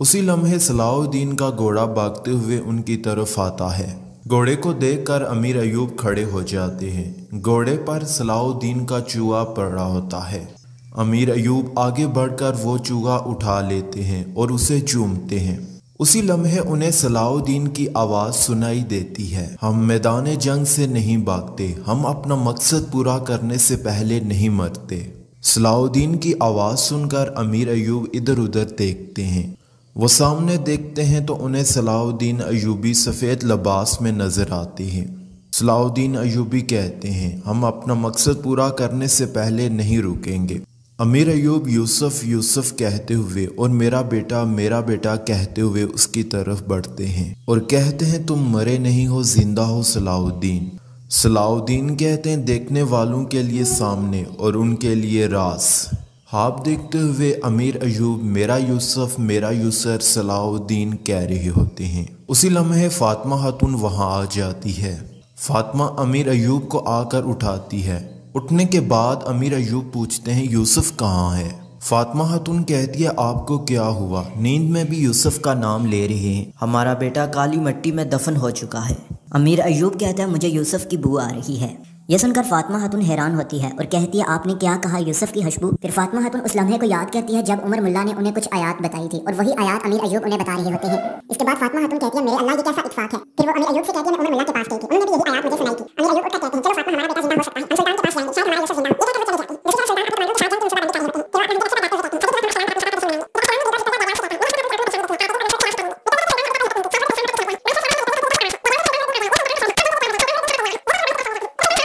उसी लम्हे सलाउद्दीन का घोड़ा भागते हुए उनकी तरफ आता है। घोड़े को देखकर अमीर अयूब खड़े हो जाते हैं। घोड़े पर सलाउद्दीन का चूहा पड़ा होता है। अमीर अयूब आगे बढ़कर वो चूहा उठा लेते हैं और उसे चूमते हैं। उसी लम्हे उन्हें सलाउद्दीन की आवाज़ सुनाई देती है, हम मैदान जंग से नहीं भागते, हम अपना मकसद पूरा करने से पहले नहीं मरते। सलाउद्दीन की आवाज़ सुनकर अमीर अयूब इधर उधर देखते हैं। वो सामने देखते हैं तो उन्हें सलाउद्दीन अयूबी सफ़ेद लिबास में नज़र आती हैं। सलाउद्दीन अयूबी कहते हैं, हम अपना मकसद पूरा करने से पहले नहीं रुकेंगे। अमीर अयूब यूसुफ यूसुफ कहते हुए और मेरा बेटा कहते हुए उसकी तरफ बढ़ते हैं और कहते हैं, तुम मरे नहीं हो, जिंदा हो सलाउद्दीन। सलाउद्दीन कहते हैं, देखने वालों के लिए सामने और उनके लिए रास। ख्वाब देखते हुए अमीर अयूब मेरा यूसुफ सलाउद्दीन कह रहे होते हैं। उसी लम्हे फातिमा खातून वहां आ जाती है। फातिमा अमीर अयूब को आकर उठाती है। उठने के बाद अमीर अयूब पूछते हैं, यूसुफ कहाँ है? फातिमा खातून कहती है, आपको क्या हुआ? नींद में भी यूसुफ का नाम ले रहे हैं। हमारा बेटा काली मिट्टी में दफन हो चुका है। अमीर अयूब कहता है, मुझे यूसुफ की बू आ रही है। यह सुनकर फातिमा खातून हैरान होती है और कहती है, आपने क्या कहा, यूसुफ की खुशबू? फिर फातिमा खातून उस लम्हे को याद करती है जब उमर मुल्ला ने उन्हें कुछ आयात बताई थी और वही आयात अमीर अयूब उन्हें बता रहे होते हैं। इसके बाद फातिमा खातून कहती है, मेरे अल्लाह ये कैसा इत्तेफाक है। फिर वो अमीर अयूब से कहती है, मैं उमर मुल्ला के पास गई थी, उन्होंने भी यही आयात मुझे सुनाई थी। अमीर अयूब उठकर कहते हैं, चलो फातिमा, हमारा बेटा जिंदा हो सकता है, हम सुल्तान के पास जाएंगे, शायद हमारा यूसुफ जिंदा हो। ये कहकर वो चली जाती है। दूसरी तरफ सुल्तान अपने मामलों के शाहजहां की मुसबत बंदी कर रहे होते हैं। फिर वो अपने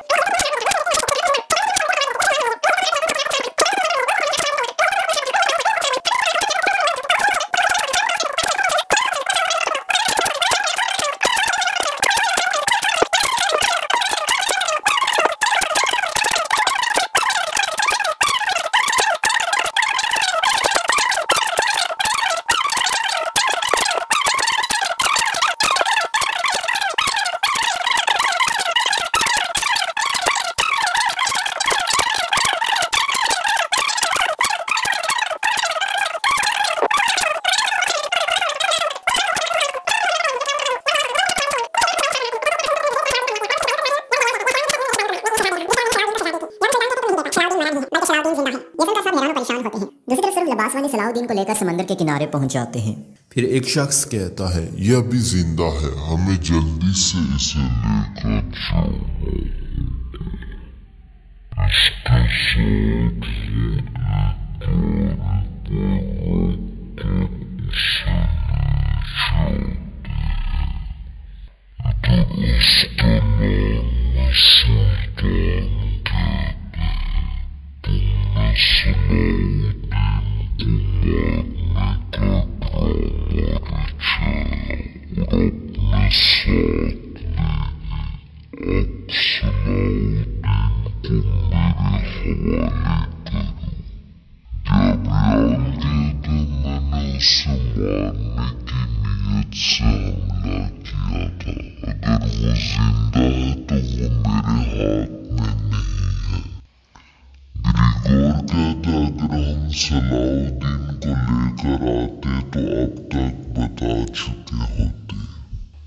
रक्षा करते हैं, सलाउद्दीन को लेकर समंदर के किनारे पहुंच जाते हैं। फिर एक शख्स कहता है, यह अभी जिंदा है, हमें जल्दी से इसे लेकर जाओ। सलाउद्दीन को लेकर आते तो अब तक बता चुके होते।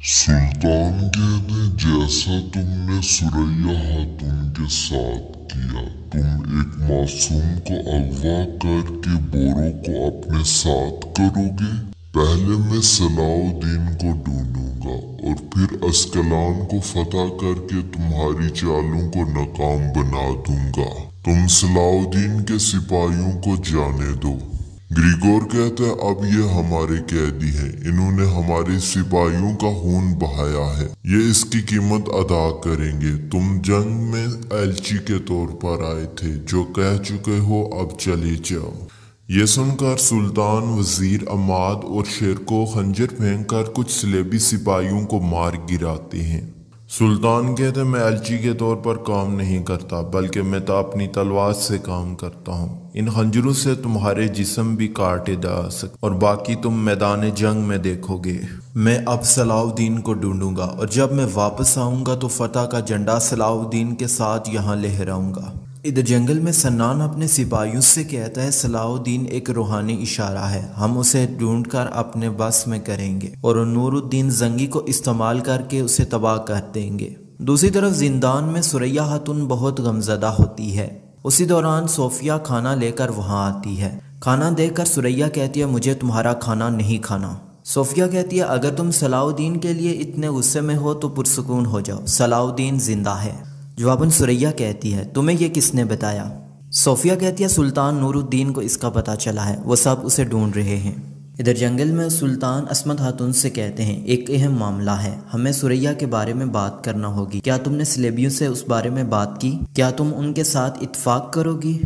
सुल्तान कहते, जैसा तुमने सुरैया खातून के साथ किया, तुम एक मासूम को अगवा करके बोरों को अपने साथ करोगे। पहले मैं सलाउद्दीन को ढूंढूंगा और फिर अस्कलान को फतह करके तुम्हारी चालों को नाकाम बना दूंगा। तुम सलाउद्दीन के सिपाहियों को जाने दो। ग्रिगोर कहता है, अब ये हमारे कैदी हैं, इन्होंने हमारे सिपाहियों का खून बहाया है, ये इसकी कीमत अदा करेंगे। तुम जंग में एलची के तौर पर आए थे, जो कह चुके हो, अब चले जाओ। ये सुनकर सुल्तान, वजीर अमाद और शेर को खंजर फेंक कर कुछ सलेबी सिपाहियों को मार गिराते हैं। सुल्तान कहते, मैं एलची के तौर पर काम नहीं करता, बल्कि मैं तो अपनी तलवार से काम करता हूँ। इन खंजरों से तुम्हारे जिस्म भी काटे जा सकते और बाकी तुम मैदान जंग में देखोगे। मैं अब सलाउद्दीन को ढूंढूंगा और जब मैं वापस आऊंगा तो फतह का झंडा सलाउद्दीन के साथ यहाँ लहराऊंगा। इधर जंगल में सन्नान अपने सिपाहियों से कहता है सलाउद्दीन एक रूहानी इशारा है, हम उसे ढूंढकर अपने बस में करेंगे और नूरुद्दीन जंगी को इस्तेमाल करके उसे तबाह कर देंगे। दूसरी तरफ जिंदान में सुरैया खातून बहुत गमजदा होती है। उसी दौरान सोफिया खाना लेकर वहां आती है। खाना देखकर सुरैया कहती है मुझे तुम्हारा खाना नहीं खाना। सोफिया कहती है अगर तुम सलाउद्दीन के लिए इतने गुस्से में हो तो पुरसुकून हो जाओ, सलाउद्दीन जिंदा है। जवाबन सुरैया कहती है तुम्हें ये किसने बताया? सोफिया कहती है सुल्तान नूरुद्दीन को इसका पता चला है, वो सब उसे ढूंढ रहे हैं। इधर जंगल में सुल्तान असमत खातून से कहते हैं एक अहम मामला है, हमें सुरैया के बारे में बात करना होगी। क्या तुमने सलेबियों से उस बारे में बात की? क्या तुम उनके साथ इत्फाक करोगी?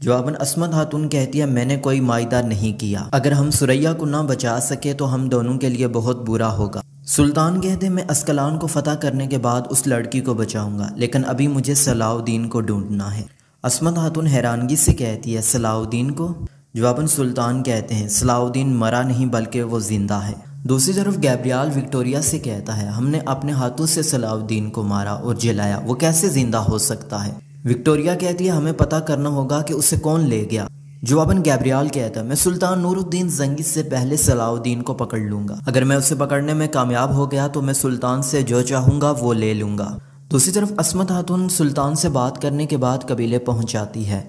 जवाबन असमत खातून कहती है मैंने कोई मायदा नहीं किया, अगर हम सुरैया को ना बचा सके तो हम दोनों के लिए बहुत बुरा होगा। सुल्तान कहते मैं अस्कलान को फतह करने के बाद उस लड़की को बचाऊंगा, लेकिन अभी मुझे सलाउद्दीन को ढूंढना है। असमत खातून हैरानगी से कहती है सलाउद्दीन को? जवाबन सुल्तान कहते हैं सलाउद्दीन मरा नहीं बल्कि वो जिंदा है। दूसरी तरफ गैब्रियल विक्टोरिया से कहता है हमने अपने हाथों से सलाउद्दीन को मारा और जलाया, वो कैसे जिंदा हो सकता है? विक्टोरिया कहती है हमें पता करना होगा कि उसे कौन ले गया। जवाबन गैब्रियल कहता है मैं सुल्तान नूरुद्दीन जंगी से पहले सलाउद्दीन को पकड़ लूंगा, अगर मैं उसे पकड़ने में कामयाब हो गया तो मैं सुल्तान से जो चाहूंगा वो ले लूंगा। दूसरी तरफ असमत खातून सुल्तान से बात करने के बाद कबीले पहुंच जाती है।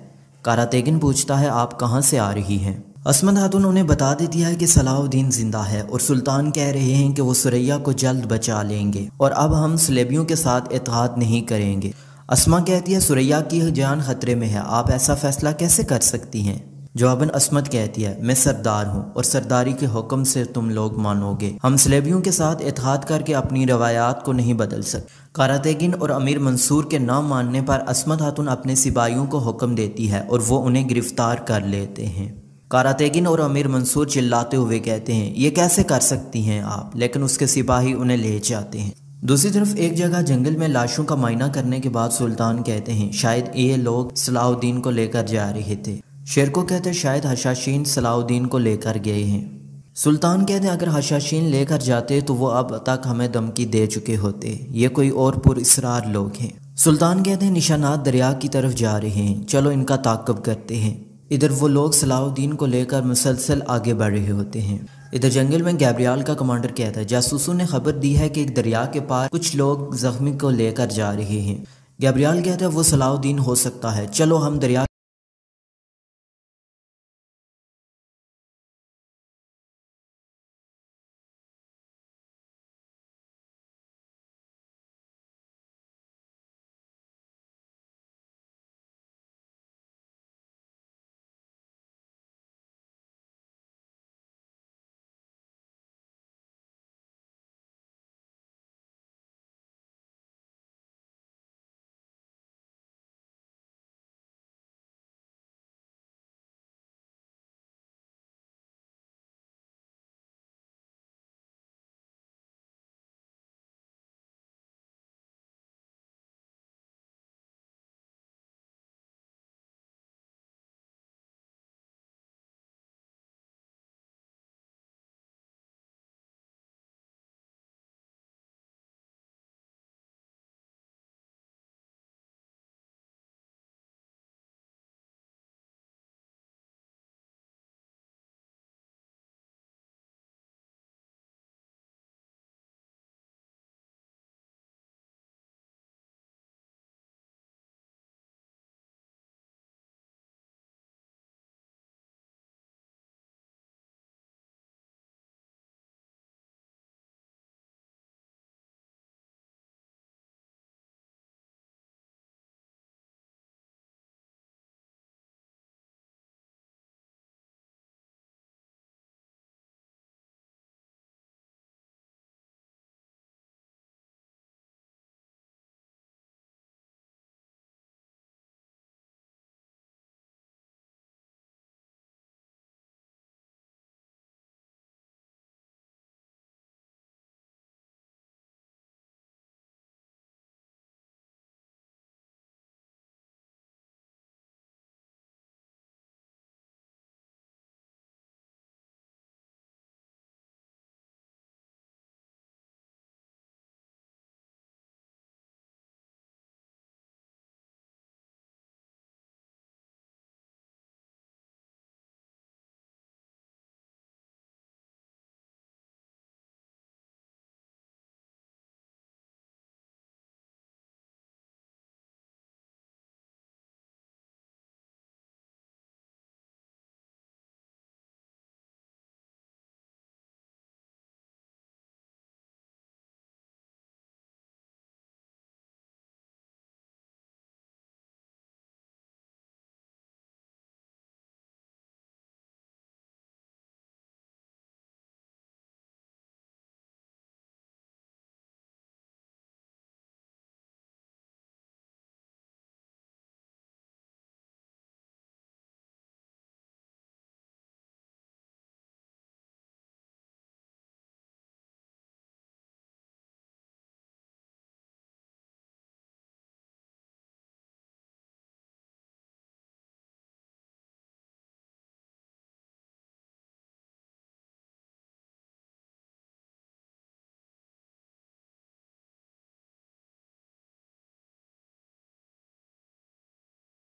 कारातेगिन पूछता है आप कहां से आ रही हैं? असमत खातून उन्हें बता देती है कि सलाउद्दीन जिंदा है और सुल्तान कह रहे हैं कि वो सुरैया को जल्द बचा लेंगे और अब हम सलेबियों के साथ इत्तेहाद नहीं करेंगे। अस्मा कहती है सुरैया की जान खतरे में है, आप ऐसा फैसला कैसे कर सकती हैं? जवाबन असमत कहती है मैं सरदार हूँ और सरदारी के हुक्म से तुम लोग मानोगे, हम सलेबियों के साथ इत्तेहाद करके अपनी रवायात को नहीं बदल सकते। कारातेगिन और अमीर मंसूर के ना मानने पर असमत खातून अपने सिपाहियों को हुक्म देती है और वो उन्हें गिरफ्तार कर लेते हैं। कारातेगिन और अमीर मंसूर चिल्लाते हुए कहते हैं ये कैसे कर सकती हैं आप, लेकिन उसके सिपाही उन्हें ले जाते हैं। दूसरी तरफ एक जगह जंगल में लाशों का मायना करने के बाद सुल्तान कहते हैं शायद ये लोग सलाउद्दीन को लेकर जा रहे थे। शेर को कहते हैं शायद हशाशीन सलाउद्दीन को लेकर गए हैं। सुल्तान कहते हैं अगर हशाशीन लेकर जाते तो वो अब तक हमें धमकी दे चुके होते, ये कोई और पुरइसरार लोग हैं। सुल्तान कहते हैं निशानात दरिया की तरफ जा रहे हैं, चलो इनका ताक़ुब करते हैं। इधर वो लोग सलाउद्दीन को लेकर मुसलसल आगे बढ़ रहे होते हैं। इधर जंगल में गैब्रियल का कमांडर कहता है जासूसों ने खबर दी है कि एक दरिया के पार कुछ लोग जख्मी को लेकर जा रहे हैं। गैब्रियल कहता है वो सलाउद्दीन हो सकता है, चलो हम दरिया